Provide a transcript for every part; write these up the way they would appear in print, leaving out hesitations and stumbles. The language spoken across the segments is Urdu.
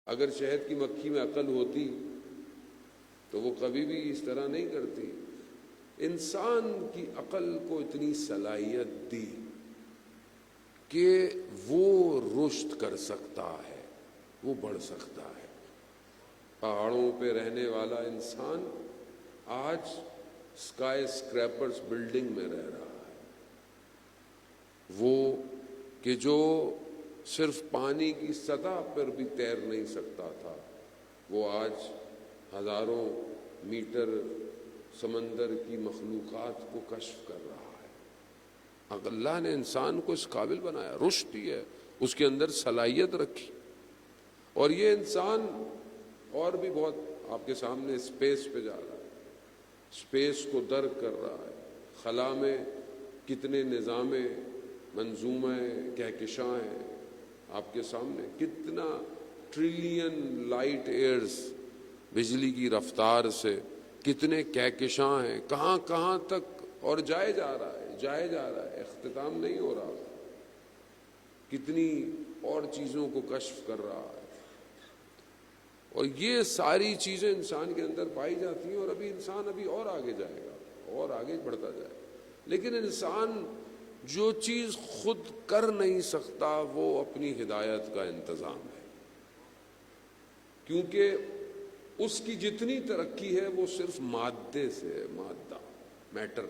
اگر شہد کی مکھی میں عقل ہوتی تو وہ کبھی بھی اس طرح نہیں کرتی۔ انسان کی عقل کو اتنی صلاحیت دی کہ وہ رشد کر سکتا ہے، وہ بڑھ سکتا ہے۔ پہاڑوں پہ رہنے والا انسان آج اسکائی اسکریپرز بلڈنگ میں رہ رہا ہے۔ وہ کہ جو صرف پانی کی سطح پر بھی تیر نہیں سکتا تھا، وہ آج ہزاروں میٹر سمندر کی مخلوقات کو کشف کر رہا ہے۔ اللہ نے انسان کو اس قابل بنایا، رشد دی ہے، اس کے اندر صلاحیت رکھی، اور یہ انسان اور بھی بہت آپ کے سامنے اسپیس پہ جا رہا ہے، اسپیس کو درک کر رہا ہے۔ خلا میں کتنے نظام منظومہ کہکشاں ہیں آپ کے سامنے، کتنا ٹریلین لائٹ ایئرز بجلی کی رفتار سے کتنے کہکشاں ہیں، کہاں کہاں تک، اور جائے جا رہا ہے، اختتام نہیں ہو رہا، کتنی اور چیزوں کو کشف کر رہا ہے۔ اور یہ ساری چیزیں انسان کے اندر پائی جاتی ہیں، اور انسان اور آگے جائے گا، اور آگے بڑھتا جائے گا۔ لیکن انسان جو چیز خود کر نہیں سکتا وہ اپنی ہدایت کا انتظام ہے، کیونکہ اس کی جتنی ترقی ہے وہ صرف مادے سے ہے، مادہ، میٹر،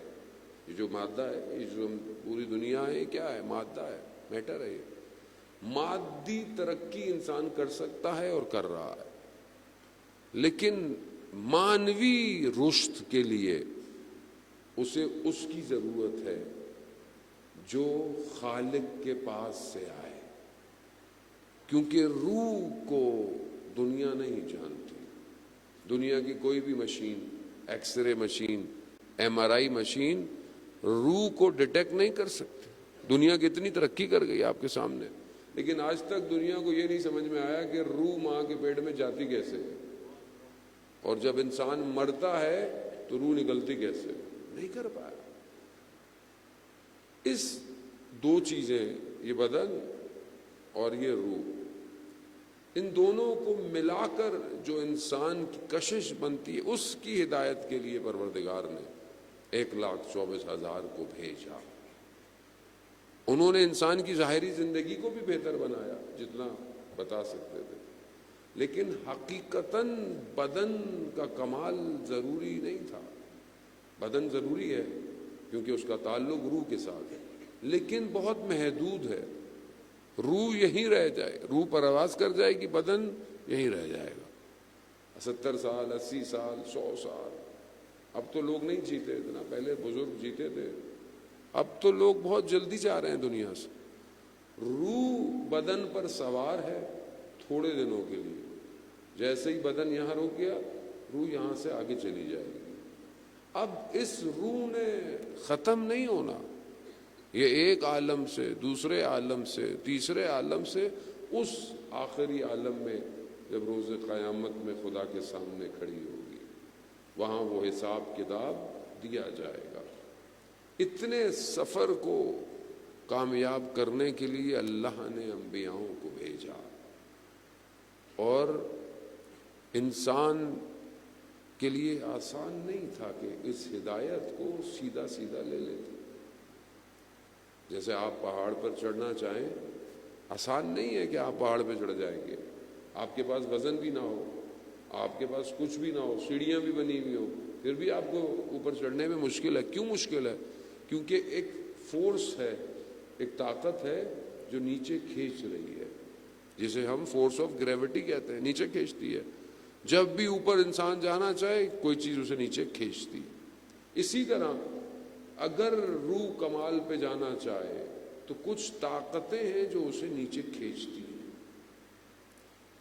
یہ جو مادہ ہے، یہ جو پوری دنیا ہے، یہ کیا ہے؟ مادہ ہے، میٹر ہے۔ یہ مادی ترقی انسان کر سکتا ہے اور کر رہا ہے، لیکن مانوی رشد کے لیے اسے اس کی ضرورت ہے جو خالق کے پاس سے آئے، کیونکہ روح کو دنیا نہیں جانتی۔ دنیا کی کوئی بھی machine, X ray machine, M R I machine روح کو ڈیٹیکٹ نہیں کر سکتی۔ دنیا کتنی ترقی کر گئی آپ کے سامنے، لیکن آج تک دنیا کو یہ نہیں سمجھ میں آیا کہ روح ماں کے پیٹ میں جاتی کیسے ہے، اور جب انسان مرتا ہے تو روح نکلتی کیسے، نہیں کر پایا۔ اس دو چیزیں، یہ بدن اور یہ روح، ان دونوں کو ملا کر جو انسان کی کشش بنتی ہے، اس کی ہدایت کے لیے پروردگار نے 1,24,000 کو بھیجا۔ انہوں نے انسان کی ظاہری زندگی کو بھی بہتر بنایا جتنا بتا سکتے تھے، لیکن حقیقتاً بدن کا کمال ضروری نہیں تھا۔ بدن ضروری ہے کیونکہ اس کا تعلق روح کے ساتھ ہے، لیکن بہت محدود ہے۔ روح یہیں رہ جائے، روح پرواز کر جائے گی، بدن یہیں رہ جائے گا۔ 70 سال، 80 سال، 100 سال۔ اب تو لوگ نہیں جیتے اتنا، پہلے بزرگ جیتے تھے، اب تو لوگ بہت جلدی جا رہے ہیں دنیا سے۔ روح بدن پر سوار ہے تھوڑے دنوں کے لیے، جیسے ہی بدن یہاں رک گیا، روح یہاں سے آگے چلی جائے گی۔ اب اس روح نے ختم نہیں ہونا، یہ ایک عالم سے دوسرے عالم سے تیسرے عالم سے اس آخری عالم میں جب روز قیامت میں خدا کے سامنے کھڑی ہوگی، وہاں وہ حساب کتاب دیا جائے گا۔ اتنے سفر کو کامیاب کرنے کے لیے اللہ نے انبیاؤں کو بھیجا، اور انسان کے لیے آسان نہیں تھا کہ اس ہدایت کو سیدھا سیدھا لے لیتے۔ جیسے آپ پہاڑ پر چڑھنا چاہیں، آسان نہیں ہے کہ آپ پہاڑ پہ چڑھ جائیں گے، آپ کے پاس وزن بھی نہ ہو، آپ کے پاس کچھ بھی نہ ہو، سیڑھیاں بھی بنی ہوئی ہو، پھر بھی آپ کو اوپر چڑھنے میں مشکل ہے۔ کیوں مشکل ہے؟ کیونکہ ایک فورس ہے، ایک طاقت ہے جو نیچے کھینچ رہی ہے، جسے ہم فورس آف گریوٹی کہتے ہیں، نیچے کھینچتی ہے۔ جب بھی اوپر انسان جانا چاہے کوئی چیز اسے نیچے کھینچتی۔ اسی طرح اگر روح کمال پہ جانا چاہے تو کچھ طاقتیں ہیں جو اسے نیچے کھینچتی ہیں۔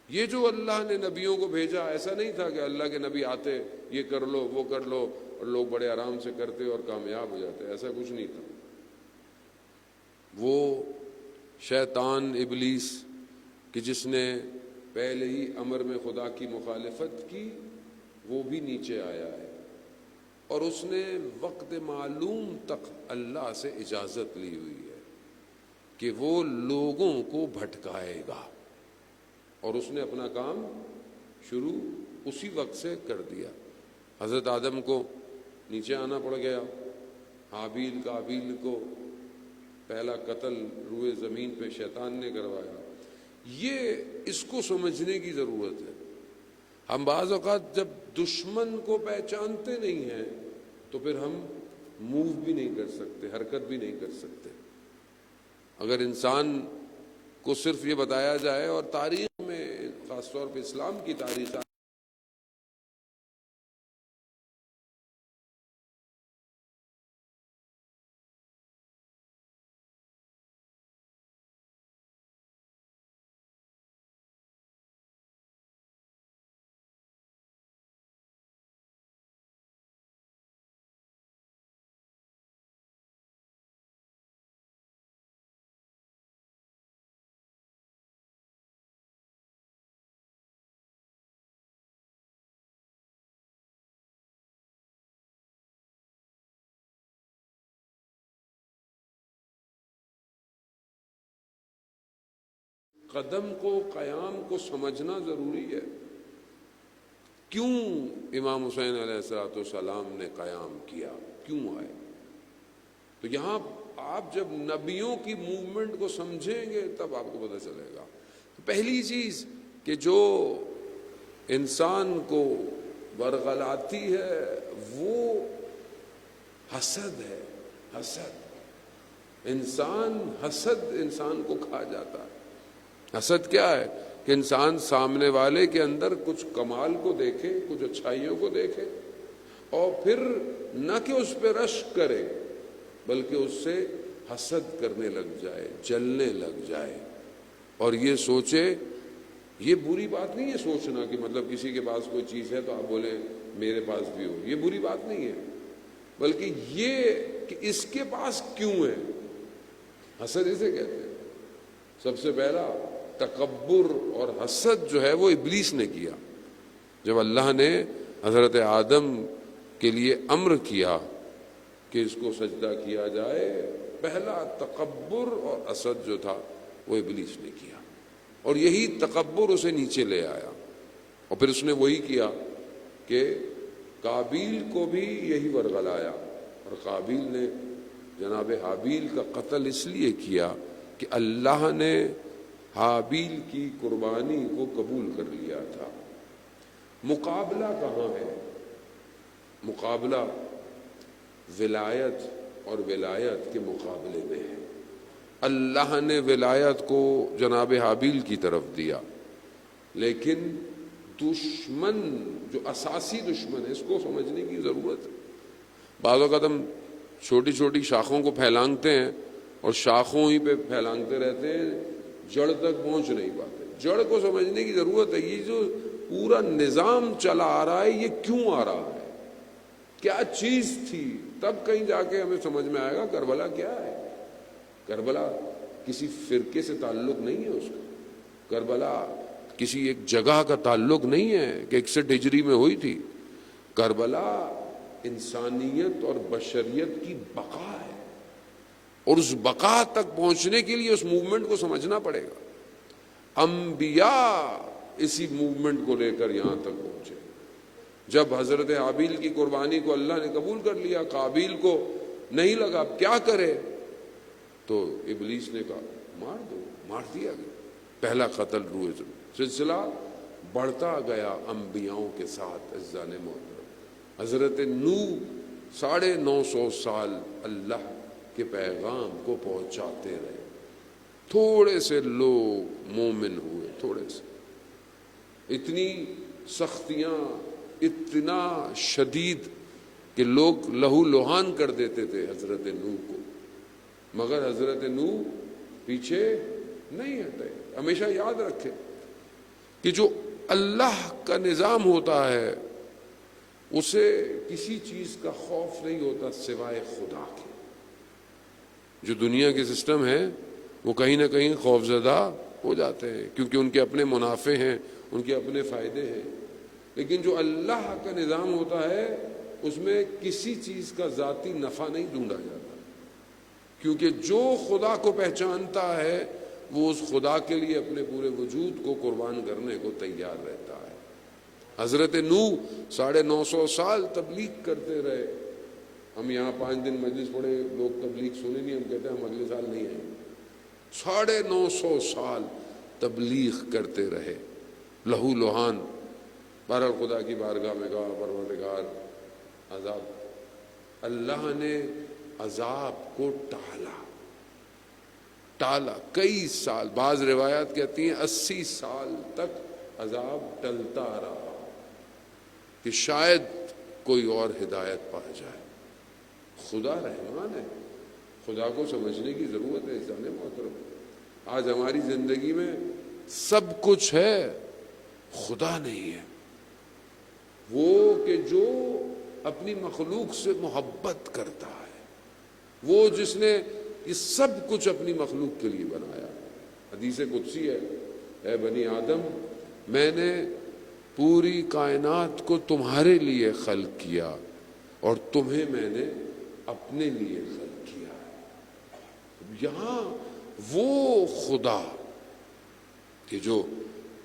یہ جو اللہ نے نبیوں کو بھیجا، ایسا نہیں تھا کہ اللہ کے نبی آتے یہ کر لو وہ کر لو اور لوگ بڑے آرام سے کرتے اور کامیاب ہو جاتے، ایسا کچھ نہیں تھا۔ وہ شیطان ابلیس کہ جس نے پہلے ہی امر میں خدا کی مخالفت کی، وہ بھی نیچے آیا ہے، اور اس نے وقت معلوم تک اللہ سے اجازت لی ہوئی ہے کہ وہ لوگوں کو بھٹکائے گا۔ اور اس نے اپنا کام شروع اسی وقت سے کر دیا۔ حضرت آدم کو نیچے آنا پڑ گیا، حابیل قابیل کو پہلا قتل روئے زمین پہ شیطان نے کروایا۔ یہ اس کو سمجھنے کی ضرورت ہے۔ ہم بعض اوقات جب دشمن کو پہچانتے نہیں ہیں تو پھر ہم موو بھی نہیں کر سکتے، حرکت بھی نہیں کر سکتے۔ اگر انسان کو صرف یہ بتایا جائے، اور تاریخ میں خاص طور پہ اسلام کی تاریخ قدم کو، قیام کو سمجھنا ضروری ہے۔ کیوں امام حسین علیہ السلام نے قیام کیا، کیوں آئے؟ تو یہاں آپ جب نبیوں کی موومنٹ کو سمجھیں گے تب آپ کو پتہ چلے گا۔ تو پہلی چیز کہ جو انسان کو ورغلاتی ہے وہ حسد ہے۔ حسد، حسد انسان کو کھا جاتا ہے۔ حسد کیا ہے؟ کہ انسان سامنے والے کے اندر کچھ کمال کو دیکھے، کچھ اچھائیوں کو دیکھے، اور پھر نہ کہ اس پہ رشک کرے بلکہ اس سے حسد کرنے لگ جائے، جلنے لگ جائے، اور یہ سوچے۔ یہ بری بات نہیں ہے سوچنا کہ مطلب کسی کے پاس کوئی چیز ہے تو آپ بولیں میرے پاس بھی ہو، یہ بری بات نہیں ہے، بلکہ یہ کہ اس کے پاس کیوں ہے۔ حسد اسے کہتے ہیں۔ سب سے پہلا تکبر اور حسد جو ہے وہ ابلیس نے کیا۔ جب اللہ نے حضرت آدم کے لیے امر کیا کہ اس کو سجدہ کیا جائے، پہلا تکبر اور حسد جو تھا وہ ابلیس نے کیا، اور یہی تکبر اسے نیچے لے آیا۔ اور پھر اس نے وہی کیا کہ قابیل کو بھی یہی ورغلایا، اور قابیل نے جناب حابیل کا قتل اس لیے کیا کہ اللہ نے حابیل کی قربانی کو قبول کر لیا تھا۔ مقابلہ کہاں ہے؟ مقابلہ ولایت اور ولایت کے مقابلے میں ہے۔ اللہ نے ولایت کو جناب حابیل کی طرف دیا، لیکن دشمن جو اساسی دشمن ہے اس کو سمجھنے کی ضرورت ہے۔ بعض اوقات ہم چھوٹی چھوٹی شاخوں کو پھیلانگتے ہیں اور شاخوں ہی پہ پھیلانگتے رہتے ہیں، جڑ تک پہنچ نہیں پاتے۔ جڑ کو سمجھنے کی ضرورت ہے۔ یہ جو پورا نظام چلا آ رہا ہے یہ کیوں آ رہا ہے، کیا چیز تھی، تب کہیں جا کے ہمیں سمجھ میں آئے گا کربلا کیا ہے۔ کربلا کسی فرقے سے تعلق نہیں ہے، اس کا کربلا کسی ایک جگہ کا تعلق نہیں ہے کہ 61 ہجری میں ہوئی تھی۔ کربلا انسانیت اور بشریت کی بقا ہے، اور اس بقا تک پہنچنے کے لیے اس موومنٹ کو سمجھنا پڑے گا۔ انبیاء اسی موومنٹ کو لے کر یہاں تک پہنچے۔ جب حضرت حابیل کی قربانی کو اللہ نے قبول کر لیا، قابیل کو نہیں لگا اب کیا کرے، تو ابلیس نے کہا مار دو، مار دیا گیا۔ پہلا قتل روئے زمین۔ سلسلہ بڑھتا گیا انبیاؤں کے ساتھ۔ عزیزان محترم، حضرت نوح 950 سال اللہ کے پیغام کو پہنچاتے رہے، تھوڑے سے لوگ مومن ہوئے، تھوڑے سے۔ اتنی سختیاں، اتنا شدید کہ لوگ لہو لہان کر دیتے تھے حضرت نوح کو، مگر حضرت نوح پیچھے نہیں ہٹے۔ ہمیشہ یاد رکھے کہ جو اللہ کا نظام ہوتا ہے اسے کسی چیز کا خوف نہیں ہوتا سوائے خدا کے۔ جو دنیا کے سسٹم ہے وہ کہیں نہ کہیں خوفزدہ ہو جاتے ہیں، کیونکہ ان کے اپنے منافع ہیں، ان کے اپنے فائدے ہیں، لیکن جو اللہ کا نظام ہوتا ہے اس میں کسی چیز کا ذاتی نفع نہیں ڈھونڈا جاتا، کیونکہ جو خدا کو پہچانتا ہے وہ اس خدا کے لیے اپنے پورے وجود کو قربان کرنے کو تیار رہتا ہے۔ حضرت نوح 950 سال تبلیغ کرتے رہے۔ ہم یہاں 5 دن مجلس پڑھے، لوگ تبلیغ سنے نہیں، ہم کہتے ہیں ہم اگلے سال نہیں آئیں گے۔ 950 سال تبلیغ کرتے رہے، لہو لہان۔ بہرحال خدا کی بارگاہ میں کہا پروردگار عذاب، اللہ نے عذاب کو ٹالا کئی سال، بعض روایات کہتی ہیں 80 سال تک عذاب ٹلتا رہا کہ شاید کوئی اور ہدایت پا جائے۔ خدا رحمان ہے، خدا کو سمجھنے کی ضرورت ہے عزیزان محترم۔ آج ہماری زندگی میں سب کچھ ہے، خدا نہیں ہے۔ وہ کہ جو اپنی مخلوق سے محبت کرتا ہے، وہ جس نے یہ سب کچھ اپنی مخلوق کے لیے بنایا۔ حدیث قدسی ہے، اے بنی آدم، میں نے پوری کائنات کو تمہارے لیے خلق کیا اور تمہیں میں نے اپنے لیے خلق کیا ہے۔ یہاں وہ خدا کہ جو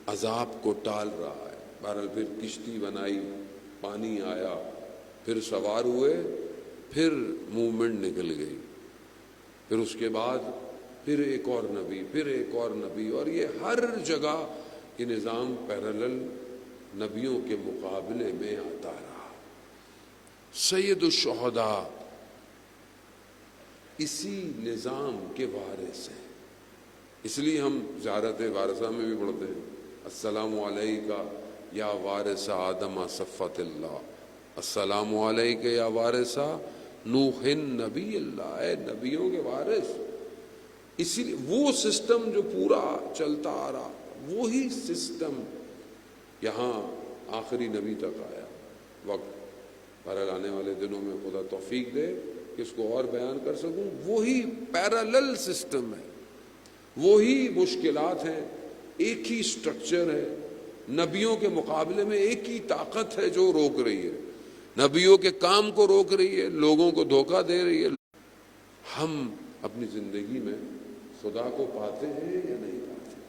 عذاب کو ٹال رہا ہے۔ بہرحال پھر کشتی بنائی، پانی آیا، پھر سوار ہوئے، پھر موومنٹ نکل گئی، پھر اس کے بعد پھر ایک اور نبی، پھر ایک اور نبی، اور یہ ہر جگہ یہ نظام پیرالل نبیوں کے مقابلے میں آتا رہا۔ سید الشہداء اسی نظام کے وارث ہیں، اس لیے ہم زیارت وارثہ میں بھی پڑھتے ہیں، السلام علیکہ یا وارث آدم صفت اللہ، السلام علیکہ یا وارث نوح نبی اللہ، اے نبیوں کے وارث۔ اسی لیے وہ سسٹم جو پورا چلتا آ رہا، وہی سسٹم یہاں آخری نبی تک آیا۔ وقت بہرحال آنے والے دنوں میں خدا توفیق دے کہ اس کو اور بیان کر سکوں۔ وہی پیرالل سسٹم ہے، وہی مشکلات ہیں، ایک ہی سٹرکچر ہے، نبیوں کے مقابلے میں ایک ہی طاقت ہے جو روک رہی ہے، نبیوں کے کام کو روک رہی ہے، لوگوں کو دھوکہ دے رہی ہے۔ ہم اپنی زندگی میں خدا کو پاتے ہیں یا نہیں پاتے؟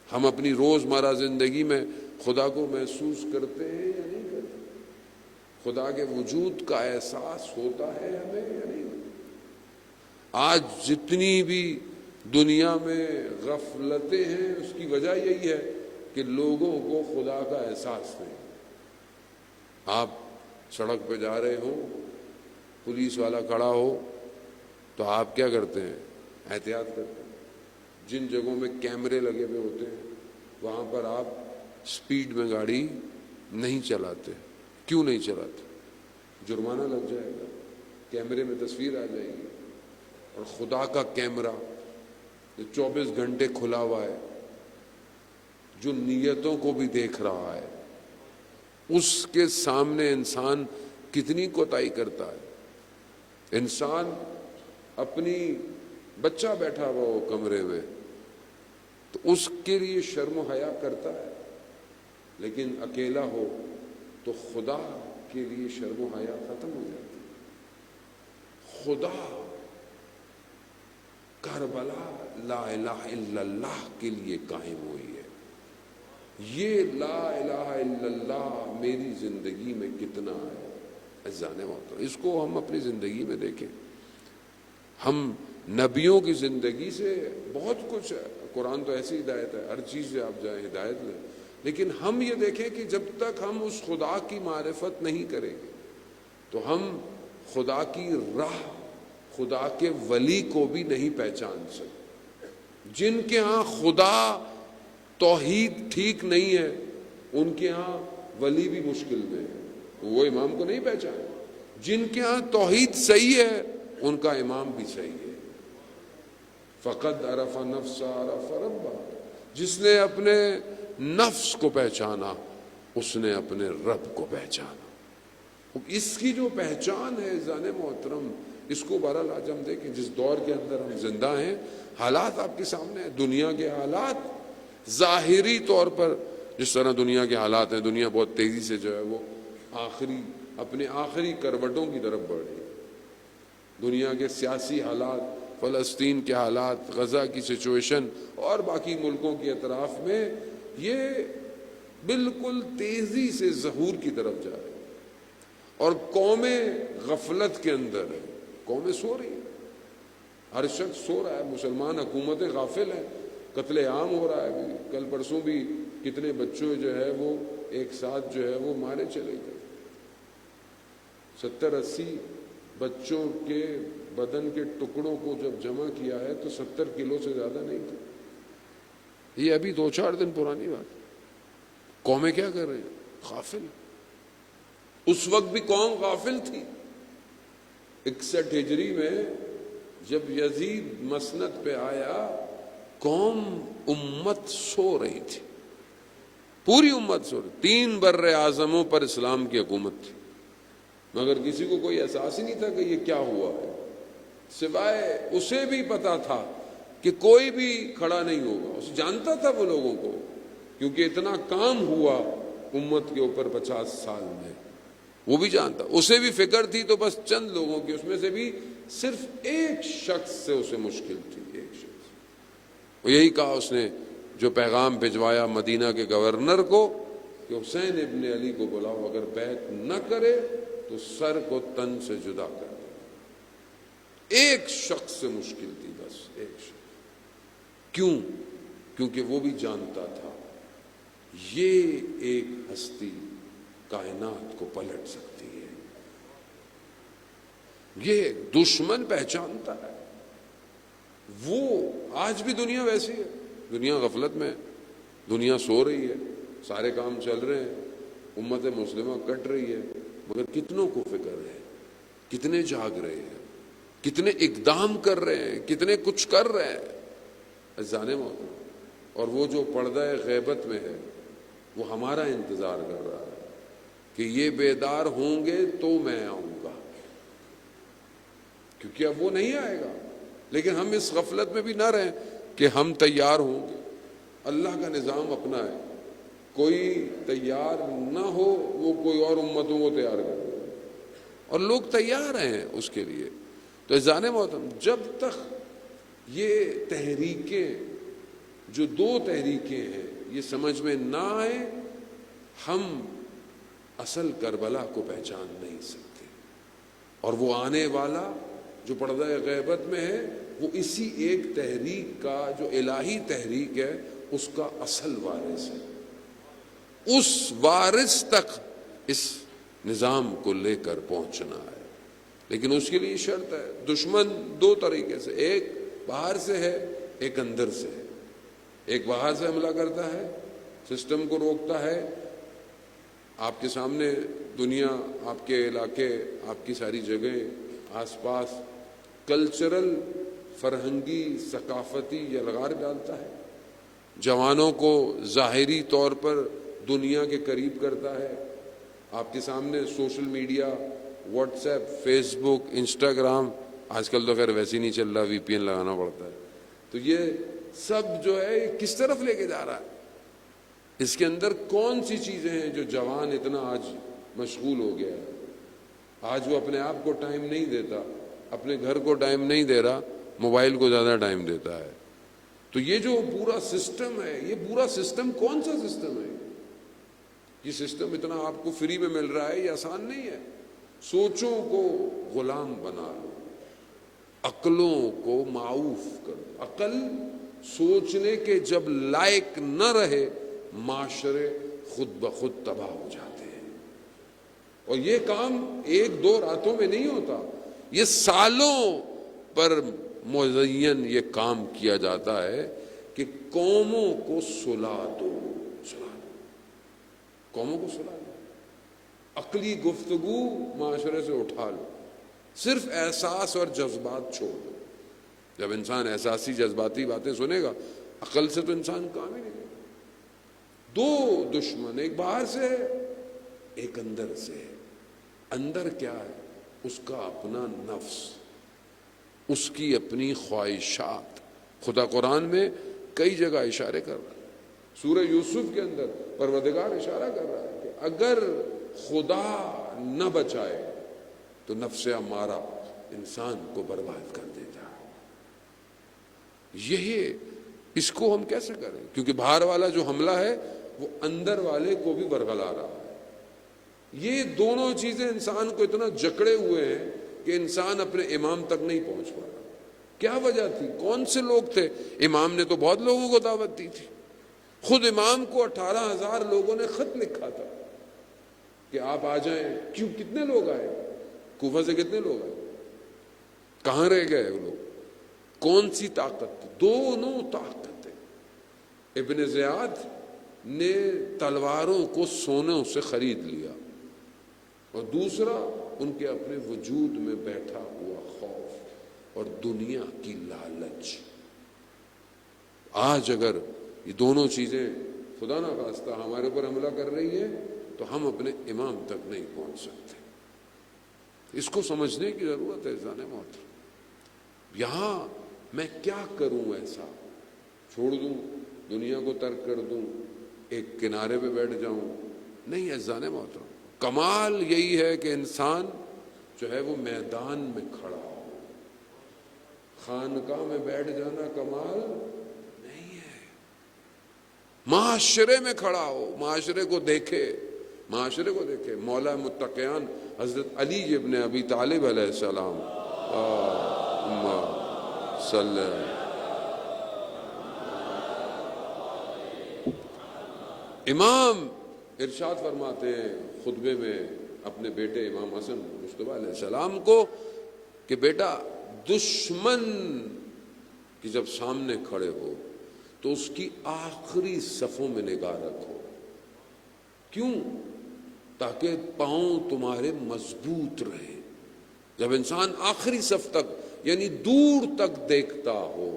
ہم اپنی روزمرہ زندگی میں خدا کو محسوس کرتے ہیں یا نہیں کرتے؟ خدا کے وجود کا احساس ہوتا ہے ہمیں یا نہیں ہوتا؟ آج جتنی بھی دنیا میں غفلتیں ہیں، اس کی وجہ یہی ہے کہ لوگوں کو خدا کا احساس نہیں۔ آپ سڑک پہ جا رہے ہو، پولیس والا کھڑا ہو تو آپ کیا کرتے ہیں؟ احتیاط کرتے ہیں۔ جن جگہوں میں کیمرے لگے ہوئے ہوتے ہیں وہاں پر آپ سپیڈ میں گاڑی نہیں چلاتے۔ کیوں نہیں چلاتے؟ جرمانہ لگ جائے گا، کیمرے میں تصویر آ جائے گی۔ اور خدا کا کیمرہ جو 24 گھنٹے کھلا ہوا ہے، جو نیتوں کو بھی دیکھ رہا ہے، اس کے سامنے انسان کتنی کوتاہی کرتا ہے۔ انسان اپنی بچہ بیٹھا ہوا ہو کمرے میں تو اس کے لیے شرم و حیا کرتا ہے، لیکن اکیلا ہو تو خدا کے لیے شرم و حیا ختم ہو جاتی ہے۔ خدا کربلا لا الہ الا اللہ کے لیے قائم ہوئی ہے۔ یہ لا الہ الا اللہ میری زندگی میں کتنا ہے عزیزان محترم، اس کو ہم اپنی زندگی میں دیکھیں۔ ہم نبیوں کی زندگی سے بہت کچھ ہے، قرآن تو ایسی ہدایت ہے، ہر چیز سے آپ جائیں ہدایت لیں، لیکن ہم یہ دیکھیں کہ جب تک ہم اس خدا کی معرفت نہیں کریں گے تو ہم خدا کی راہ، خدا کے ولی کو بھی نہیں پہچان سکتے۔ جن کے ہاں خدا توحید ٹھیک نہیں ہے ان کے ہاں ولی بھی مشکل میں ہے، وہ امام کو نہیں پہچانے۔ جن کے ہاں توحید صحیح ہے ان کا امام بھی صحیح ہے۔ فقد عرف نفس عرف ربہ، جس نے اپنے نفس کو پہچانا اس نے اپنے رب کو پہچانا۔ اس کی جو پہچان ہے عزیزان محترم، اس کو بہرحال آج ہم دیکھیں جس دور کے اندر ہم زندہ ہیں، حالات آپ کے سامنے ہیں، دنیا کے حالات ظاہری طور پر جس طرح دنیا کے حالات ہیں، دنیا بہت تیزی سے جو ہے وہ اپنے آخری کروٹوں کی طرف بڑھ رہی ہے۔ دنیا کے سیاسی حالات فلسطین کے حالات، غزہ کی سچویشن اور باقی ملکوں کے اطراف میں، یہ بالکل تیزی سے ظہور کی طرف جا رہے ہیں اور قومیں غفلت کے اندر ہیں، قومیں سو رہی ہیں، ہر شخص سو رہا ہے، مسلمان حکومتیں غافل ہیں، قتل عام ہو رہا ہے، کل پرسوں بھی کتنے بچوں جو ہے وہ ایک ساتھ جو ہے وہ مارے چلے گئے، 70-80 بچوں کے بدن کے ٹکڑوں کو جب جمع کیا ہے تو 70 کلو سے زیادہ نہیں تھے، یہ ابھی 2-4 دن پرانی بات۔ قومیں کیا کر رہے ہیں؟ غافل۔ اس وقت بھی قوم غافل تھی۔ 61 ہجری میں جب یزید مسند پہ آیا، قوم امت سو رہی تھی، پوری امت سو رہی، 3 بر اعظموں پر اسلام کی حکومت تھی، مگر کسی کو کوئی احساس ہی نہیں تھا کہ یہ کیا ہوا ہے، سوائے اسے بھی پتا تھا کہ کوئی بھی کھڑا نہیں ہوگا، اسے جانتا تھا وہ لوگوں کو، کیونکہ اتنا کام ہوا امت کے اوپر 50 سال میں، وہ بھی جانتا، اسے بھی فکر تھی، تو بس چند لوگوں کی، اس میں سے بھی صرف ایک شخص سے اسے مشکل تھی، ایک شخص، اور یہی کہا اس نے جو پیغام بھجوایا مدینہ کے گورنر کو کہ حسین ابن علی کو بلاؤ، اگر بیعت نہ کرے تو سر کو تن سے جدا کر دے۔ ایک شخص سے مشکل تھی، بس ایک شخص۔ کیوں؟ کیونکہ وہ بھی جانتا تھا یہ ایک ہستی کائنات کو پلٹ سکتی ہے، یہ دشمن پہچانتا ہے۔ وہ آج بھی دنیا ویسی ہے، دنیا غفلت میں، دنیا سو رہی ہے، سارے کام چل رہے ہیں، امت مسلمہ کٹ رہی ہے، مگر کتنوں کو فکر ہے، کتنے جاگ رہے ہیں، کتنے اقدام کر رہے ہیں، کتنے کچھ کر رہے ہیں، جانے موت۔ اور وہ جو پردہ غیبت میں ہے وہ ہمارا انتظار کر رہا ہے کہ یہ بیدار ہوں گے تو میں آؤں گا، کیونکہ اب وہ نہیں آئے گا۔ لیکن ہم اس غفلت میں بھی نہ رہیں کہ ہم تیار ہوں گے، اللہ کا نظام اپنا ہے، کوئی تیار نہ ہو وہ کوئی اور امتوں کو تیار کر دے، اور لوگ تیار ہیں اس کے لیے۔ تو اذان محترم، جب تک یہ تحریکیں، جو 2 تحریکیں ہیں، یہ سمجھ میں نہ آئے، ہم اصل کربلا کو پہچان نہیں سکتے، اور وہ آنے والا جو پردہ غیبت میں ہے وہ اسی ایک تحریک کا، جو الہی تحریک ہے، اس کا اصل وارث ہے۔ اس وارث تک اس نظام کو لے کر پہنچنا ہے، لیکن اس کے لیے شرط ہے۔ دشمن 2 طریقے سے، ایک باہر سے ہے، ایک اندر سے ہے۔ ایک باہر سے حملہ کرتا ہے، سسٹم کو روکتا ہے، آپ کے سامنے دنیا، آپ کے علاقے، آپ کی ساری جگہیں، آس پاس کلچرل، فرہنگی، ثقافتی یلغار ڈالتا ہے، جوانوں کو ظاہری طور پر دنیا کے قریب کرتا ہے۔ آپ کے سامنے social media, WhatsApp, Facebook, Instagram, آج کل تو خیر ویسے ہی نہیں چل رہا، وی پی این لگانا پڑتا ہے، تو یہ سب جو ہے یہ کس طرف لے کے جا رہا ہے؟ اس کے اندر کون سی چیزیں ہیں جو جوان اتنا آج مشغول ہو گیا ہے؟ آج وہ اپنے آپ کو ٹائم نہیں دیتا، اپنے گھر کو ٹائم نہیں دے رہا، موبائل کو زیادہ ٹائم دیتا ہے۔ تو یہ جو پورا سسٹم ہے، یہ پورا سسٹم کون سا سسٹم ہے؟ یہ سسٹم اتنا آپ کو فری میں مل رہا ہے، یہ آسان نہیں ہے۔ سوچوں کو غلام بنا لو، عقلوں کو معاف کرو۔ عقل سوچنے کے جب لائق نہ رہے، معاشرے خود بخود تباہ ہو جاتے ہیں، اور یہ کام 1-2 راتوں میں نہیں ہوتا، یہ سالوں پر مزین یہ کام کیا جاتا ہے کہ قوموں کو سلا دو، قوموں کو سلا دو، عقلی گفتگو معاشرے سے اٹھا لو، صرف احساس اور جذبات چھوڑ دو۔ جب انسان احساسی جذباتی باتیں سنے گا، عقل سے تو انسان کام ہی نہیں کرے۔ 2 دشمن، ایک باہر سے ہے، ایک اندر سے ہے۔ اندر کیا ہے؟ اس کا اپنا نفس، اس کی اپنی خواہشات۔ خدا قرآن میں کئی جگہ اشارے کر رہا ہے، سورہ یوسف کے اندر پروردگار اشارہ کر رہا ہے کہ اگر خدا نہ بچائے تو نفس امارہ انسان کو برباد کر دیتا ہے۔ یہی اس کو ہم کیسے کریں؟ کیونکہ باہر والا جو حملہ ہے وہ اندر والے کو بھی برگلا رہا ہے. یہ دونوں چیزیں انسان کو اتنا جکڑے ہوئے ہیں کہ انسان اپنے امام تک نہیں پہنچ پا رہا. کیا وجہ تھی؟ کون سے لوگ تھے؟ امام نے تو بہت لوگوں کو دعوت دی تھی. خود امام کو 18,000 لوگوں نے خط لکھا تھا کہ آپ آ جائیں. کیوں؟ کتنے لوگ آئے؟ کوفہ سے کتنے لوگ آئے؟ کہاں رہ گئے وہ لوگ؟ کون سی طاقت؟ دونوں طاقتیں. ابن زیاد نے تلواروں کو سونوں سے خرید لیا، اور دوسرا ان کے اپنے وجود میں بیٹھا ہوا خوف اور دنیا کی لالچ. آج اگر یہ دونوں چیزیں خدا نہ خواستہ ہمارے اوپر حملہ کر رہی ہے تو ہم اپنے امام تک نہیں پہنچ سکتے. اس کو سمجھنے کی ضرورت ہے. عزیزان محترم، یہاں میں کیا کروں؟ ایسا چھوڑ دوں، دنیا کو ترک کر دوں، ایک کنارے پہ بیٹھ جاؤں؟ نہیں عزیزان محترم، کمال یہی ہے کہ انسان جو ہے وہ میدان میں کھڑا ہو. خانقاہ میں بیٹھ جانا کمال نہیں ہے. معاشرے میں کھڑا ہو، معاشرے کو دیکھے. مولا متقیان حضرت علی ابن ابی طالب علیہ السلام، صلی امام ارشاد فرماتے ہیں خطبے میں اپنے بیٹے امام حسن مصطفیٰ علیہ السلام کو کہ بیٹا، دشمن کی جب سامنے کھڑے ہو تو اس کی آخری صفوں میں نگاہ رکھو. کیوں؟ تاکہ پاؤں تمہارے مضبوط رہیں. جب انسان آخری صف تک یعنی دور تک دیکھتا ہو،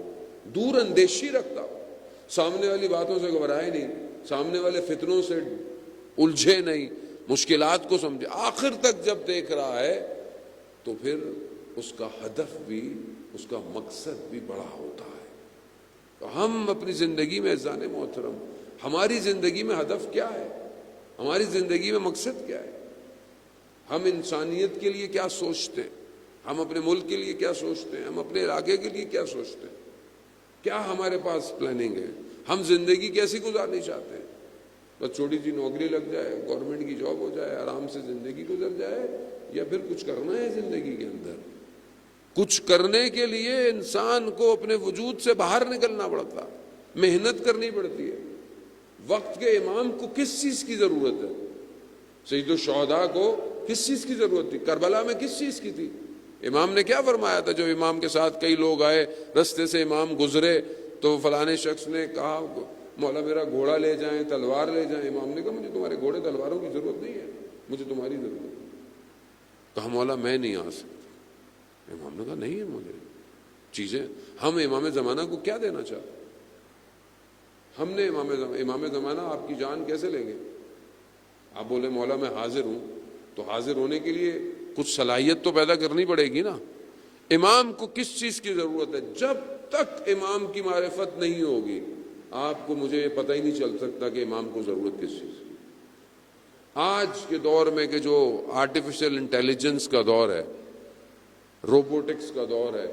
دور اندیشی رکھتا ہو، سامنے والی باتوں سے گھبرائے نہیں، سامنے والے فتنوں سے الجھے نہیں، مشکلات کو سمجھے، آخر تک جب دیکھ رہا ہے تو پھر اس کا ہدف بھی، اس کا مقصد بھی بڑا ہوتا ہے. تو ہم اپنی زندگی میں عزیزان محترم، ہماری زندگی میں ہدف کیا ہے؟ ہماری زندگی میں مقصد کیا ہے؟ ہم انسانیت کے لیے کیا سوچتے ہیں؟ ہم اپنے ملک کے لیے کیا سوچتے ہیں؟ ہم اپنے علاقے کے لیے کیا سوچتے ہیں؟ کیا ہمارے پاس پلاننگ ہے؟ ہم زندگی کیسی گزارنی چاہتے ہیں؟ بس چھوٹی سی نوکری لگ جائے، گورنمنٹ کی جاب ہو جائے، آرام سے زندگی گزر جائے، یا پھر کچھ کرنا ہے زندگی کے اندر؟ کچھ کرنے کے لیے انسان کو اپنے وجود سے باہر نکلنا پڑتا، محنت کرنی پڑتی ہے. وقت کے امام کو کس چیز کی ضرورت ہے؟ سید الشہداء کو کس چیز کی ضرورت تھی؟ کربلا میں کس چیز کی تھی؟ امام نے کیا فرمایا تھا؟ جو امام کے ساتھ کئی لوگ آئے، رستے سے امام گزرے تو فلانے شخص نے کہا مولا میرا گھوڑا لے جائیں، تلوار لے جائیں. امام نے کہا مجھے تمہارے گھوڑے تلواروں کی ضرورت نہیں ہے، مجھے تمہاری ضرورت ہے. کہا مولا میں نہیں آ سکتا. امام نے کہا نہیں ہے مجھے چیزیں. ہم امام زمانہ کو کیا دینا چاہتے ہیں؟ ہم نے امام زمانہ آپ کی جان کیسے لیں گے؟ آپ بولے مولا میں حاضر ہوں، تو حاضر ہونے کے لیے کچھ صلاحیت تو پیدا کرنی پڑے گی نا. امام کو کس چیز کی ضرورت ہے؟ جب تک امام کی معرفت نہیں ہوگی آپ کو مجھے پتہ ہی نہیں چل سکتا کہ امام کو ضرورت کس چیز کی. آج کے دور میں کہ جو آرٹیفیشل انٹیلیجنس کا دور ہے، روبوٹکس کا دور ہے،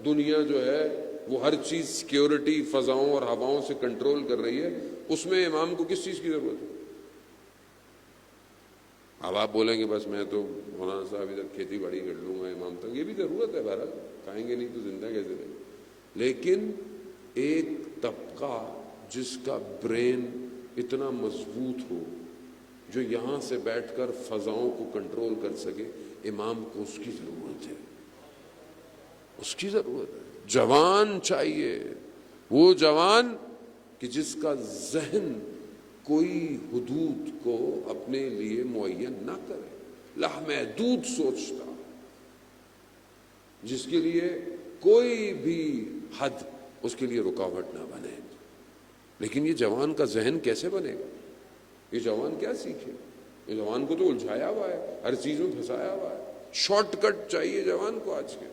دنیا جو ہے وہ ہر چیز سیکیورٹی فضاؤں اور ہواؤں سے کنٹرول کر رہی ہے، اس میں امام کو کس چیز کی ضرورت ہے؟ اب آپ بولیں گے بس میں تو مولانا صاحب ادھر کھیتی باڑی کر لوں گا امام تک. یہ بھی ضرورت ہے، بہرحال کھائیں گے نہیں تو زندہ کیسے رہیں گے. لیکن ایک طبقہ جس کا برین اتنا مضبوط ہو، جو یہاں سے بیٹھ کر فضاؤں کو کنٹرول کر سکے، امام کو اس کی ضرورت ہے. اس کی ضرورت ہے. جوان چاہیے، وہ جوان کہ جس کا ذہن کوئی حدود کو اپنے لیے معین نہ کرے، لامحدود سوچتا، جس کے لیے کوئی بھی حد اس کے لیے رکاوٹ نہ بنے. لیکن یہ جوان کا ذہن کیسے بنے گا؟ یہ جوان کیا سیکھے؟ یہ جوان کو تو الجھایا ہوا ہے، ہر چیز میں پھنسایا ہوا ہے. شارٹ کٹ چاہیے جوان کو آج کے.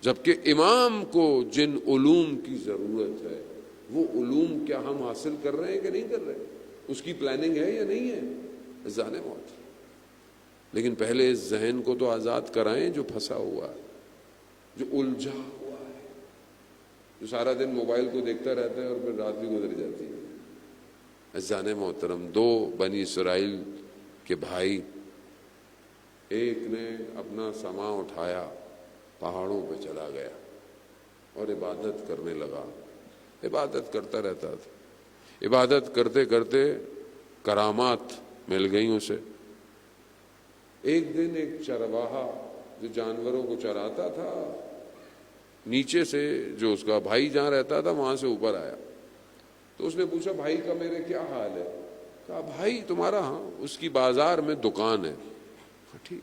جبکہ امام کو جن علوم کی ضرورت ہے وہ علوم کیا ہم حاصل کر رہے ہیں کہ نہیں کر رہے؟ اس کی پلاننگ ہے یا نہیں ہے؟ ذہن موت. لیکن پہلے اس ذہن کو تو آزاد کرائیں جو پھنسا ہوا ہے، جو الجھا ہوا ہے. جو سارا دن موبائل کو دیکھتا رہتا ہے اور پھر رات بھی گزر جاتی ہے۔ عزیزان محترم، دو بنی اسرائیل کے بھائی، ایک نے اپنا سامان اٹھایا، پہاڑوں پہ چلا گیا اور عبادت کرنے لگا، عبادت کرتا رہتا تھا۔ عبادت کرتے کرتے کرامات مل گئیں اسے۔ ایک دن ایک چرواہا جو جانوروں کو چراتا تھا، نیچے سے جو اس کا بھائی جہاں رہتا تھا وہاں سے اوپر آیا، تو اس نے پوچھا بھائی کا میرے کیا حال ہے؟ کہا بھائی تمہارا؟ ہاں، اس کی بازار میں دکان ہے۔ ٹھیک۔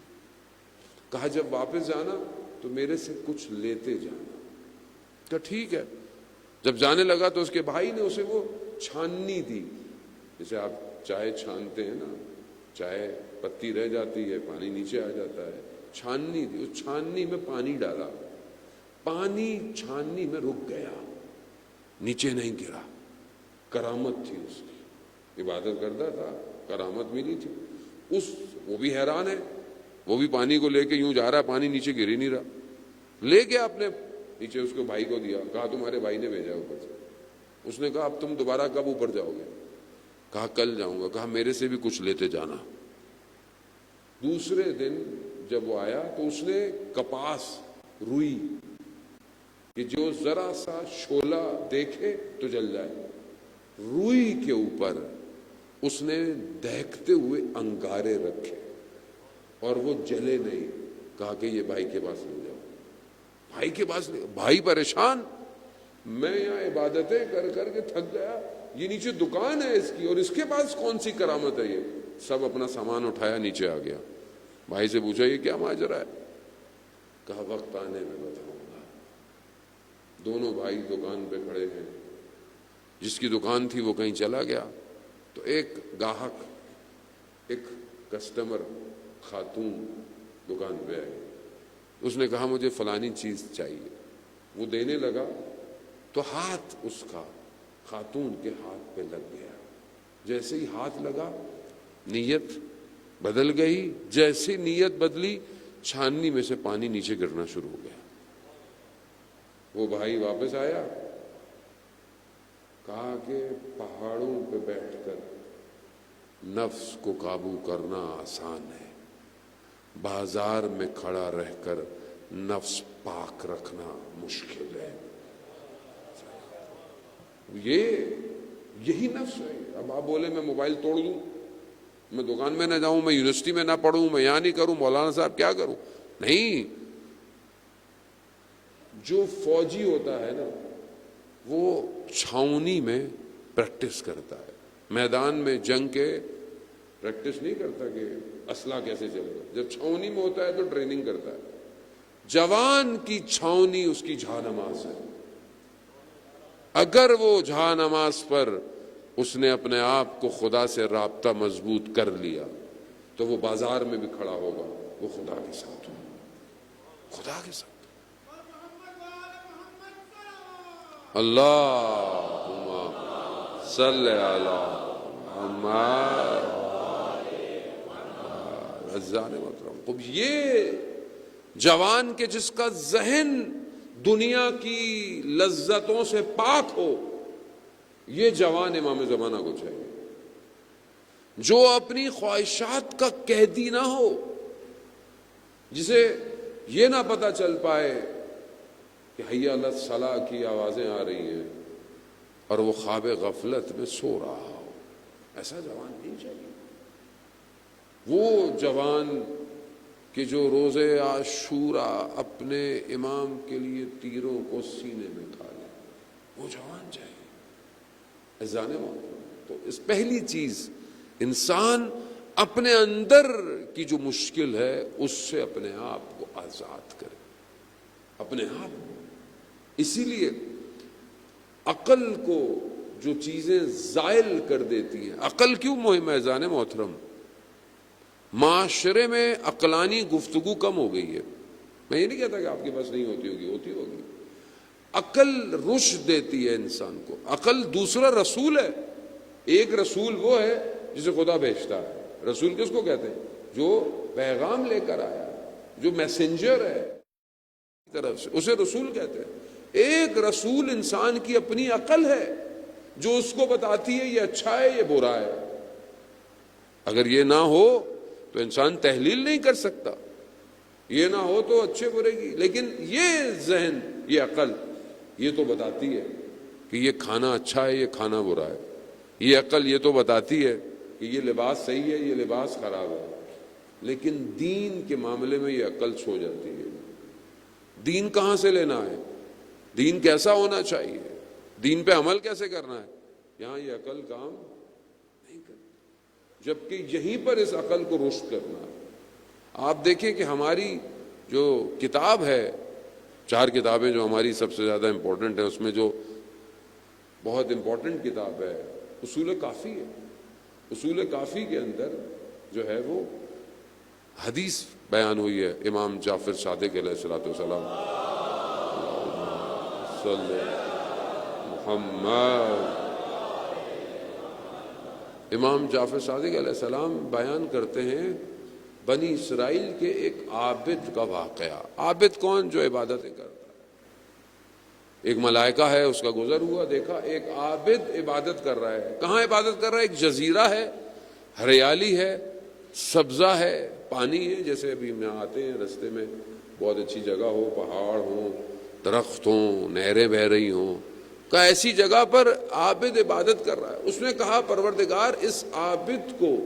کہا جب واپس جانا تو میرے سے کچھ لیتے جانا۔ کہا ٹھیک ہے۔ جب جانے لگا تو اس کے بھائی نے اسے وہ چھاننی دی، جیسے آپ چائے چھانتے ہیں نا، چائے پتی رہ جاتی ہے، پانی نیچے آ جاتا ہے، چھاننی دی۔ اس چھاننی میں پانی ڈالا، پانی چھاننی میں رک گیا، نیچے نہیں گرا۔ کرامت تھی اس کی، عبادت کرتا تھا، کرامت ملی تھی۔ وہ بھی حیران ہے، وہ بھی پانی کو لے کے یوں جا رہا ہے، پانی نیچے گر ہی نہیں رہا، لے گیا اپنے نیچے، اس کو بھائی کو دیا، کہا تمہارے بھائی نے بھیجا اوپر سے۔ اس نے کہا اب تم دوبارہ کب اوپر جاؤ گے؟ کہا کل جاؤں گا۔ کہا میرے سے بھی کچھ لیتے جانا۔ دوسرے دن جب وہ آیا تو اس نے کپاس، روئی، کہ جو ذرا سا شعلہ دیکھے تو جل جائے، روئی کے اوپر اس نے دہکتے ہوئے انگارے رکھے اور وہ جلے نہیں۔ کہا کہ یہ بھائی کے پاس لے جاؤ۔ بھائی کے پاس لے، بھائی پریشان، میں یہاں عبادتیں کر کر کے تھک گیا، یہ نیچے دکان ہے اس کی اور اس کے پاس کون سی کرامت ہے؟ یہ سب اپنا سامان اٹھایا نیچے آ گیا۔ بھائی سے پوچھا یہ کیا ماجرا ہے؟ کہا وقت آنے میں بتاؤں گا۔ دونوں بھائی دکان پہ کھڑے ہیں، جس کی دکان تھی وہ کہیں چلا گیا، تو ایک گاہک، ایک کسٹمر خاتون دکان پہ آئی۔ اس نے کہا مجھے فلانی چیز چاہیے۔ وہ دینے لگا تو ہاتھ اس کا خاتون کے ہاتھ پہ لگ گیا۔ جیسے ہی ہاتھ لگا نیت بدل گئی، جیسے نیت بدلی چھاننی میں سے پانی نیچے گرنا شروع ہو گیا۔ وہ بھائی واپس آیا، کہا کہ پہاڑوں پہ بیٹھ کر نفس کو قابو کرنا آسان ہے، بازار میں کھڑا رہ کر نفس پاک رکھنا مشکل ہے۔ یہی نفس ہے۔ اب آپ بولے میں موبائل توڑ دوں، میں دکان میں نہ جاؤں، میں یونیورسٹی میں نہ پڑھوں، میں یہاں نہیں کروں، مولانا صاحب کیا کروں؟ نہیں، جو فوجی ہوتا ہے نا وہ چھاؤنی میں پریکٹس کرتا ہے، میدان میں جنگ کے پریکٹس نہیں کرتا کہ اسلحہ کیسے چلے گا۔ جب چھاؤنی میں ہوتا ہے تو ٹریننگ کرتا ہے۔ جوان کی چھاؤنی اس کی جہاں نماز ہے۔ اگر وہ جہاں نماز پر اس نے اپنے آپ کو خدا سے رابطہ مضبوط کر لیا تو وہ بازار میں بھی کھڑا ہوگا، وہ خدا کے ساتھ ہوگا، خدا کے ساتھ۔ اللہم صلی علی محمد۔ عزیزان محترم، اب یہ جوان کے جس کا ذہن دنیا کی لذتوں سے پاک ہو، یہ جوان امام زمانہ کو چاہیے۔ جو اپنی خواہشات کا قیدی نہ ہو، جسے یہ نہ پتہ چل پائے کہ حی علی الصلاۃ کی آوازیں آ رہی ہیں اور وہ خواب غفلت میں سو رہا ہو، ایسا جوان نہیں چاہیے۔ وہ جوان کہ جو روز عاشوراء اپنے امام کے لیے تیروں کو سینے میں کھا لے، وہ جوان چاہیے۔ عزیزان محترم، تو اس پہلی چیز انسان اپنے اندر کی جو مشکل ہے اس سے اپنے آپ کو آزاد کرے، اپنے آپ کو۔ اسی لیے عقل کو جو چیزیں زائل کر دیتی ہیں، عقل کیوں مہم ہے عزیزان محترم؟ معاشرے میں عقلانی گفتگو کم ہو گئی ہے۔ میں یہ نہیں کہتا کہ آپ کے پاس نہیں ہوتی ہوگی، ہوتی ہوگی۔ عقل رشد دیتی ہے انسان کو۔ عقل دوسرا رسول ہے۔ ایک رسول وہ ہے جسے خدا بھیجتا ہے۔ رسول کس کو کہتے ہیں؟ جو پیغام لے کر آیا، جو میسنجر ہے طرف سے، اسے رسول کہتے ہیں۔ ایک رسول انسان کی اپنی عقل ہے جو اس کو بتاتی ہے یہ اچھا ہے یہ برا ہے. اگر یہ نہ ہو تو انسان تحلیل نہیں کر سکتا، یہ نہ ہو تو اچھے برے کی. لیکن یہ ذہن، یہ عقل یہ تو بتاتی ہے کہ یہ کھانا اچھا ہے یہ کھانا برا ہے. یہ عقل یہ تو بتاتی ہے کہ یہ لباس صحیح ہے یہ لباس خراب ہے. لیکن دین کے معاملے میں یہ عقل سو جاتی ہے. دین کہاں سے لینا ہے، دین کیسا ہونا چاہیے، دین پہ عمل کیسے کرنا ہے، یہاں یہ عقل کام نہیں کرتی. جبکہ یہیں پر اس عقل کو رشد کرنا ہے. آپ دیکھیں کہ ہماری جو کتاب ہے، 4 کتابیں جو ہماری سب سے زیادہ امپورٹنٹ ہیں، اس میں جو بہت امپورٹنٹ کتاب ہے اصول کافی ہے. اصول کافی کے اندر جو ہے وہ حدیث بیان ہوئی ہے امام جعفر صادق علیہ الصلوۃ والسلام. صلی محمد. امام جعفر صادق علیہ السلام بیان کرتے ہیں بنی اسرائیل کے ایک عابد کا واقعہ. عابد کون؟ جو عبادتیں کرتا ہے. ایک ملائکہ ہے اس کا گزر ہوا، دیکھا ایک عابد عبادت کر رہا ہے. کہاں عبادت کر رہا ہے؟ ایک جزیرہ ہے، ہریالی ہے، سبزہ ہے، پانی ہے. جیسے ابھی میں آتے ہیں رستے میں بہت اچھی جگہ ہو، پہاڑ ہوں، درخت ہوں، نہریں بہہ رہی ہوں، کہ ایسی جگہ پر عابد عبادت کر رہا ہے. اس نے کہا پروردگار اس عابد کو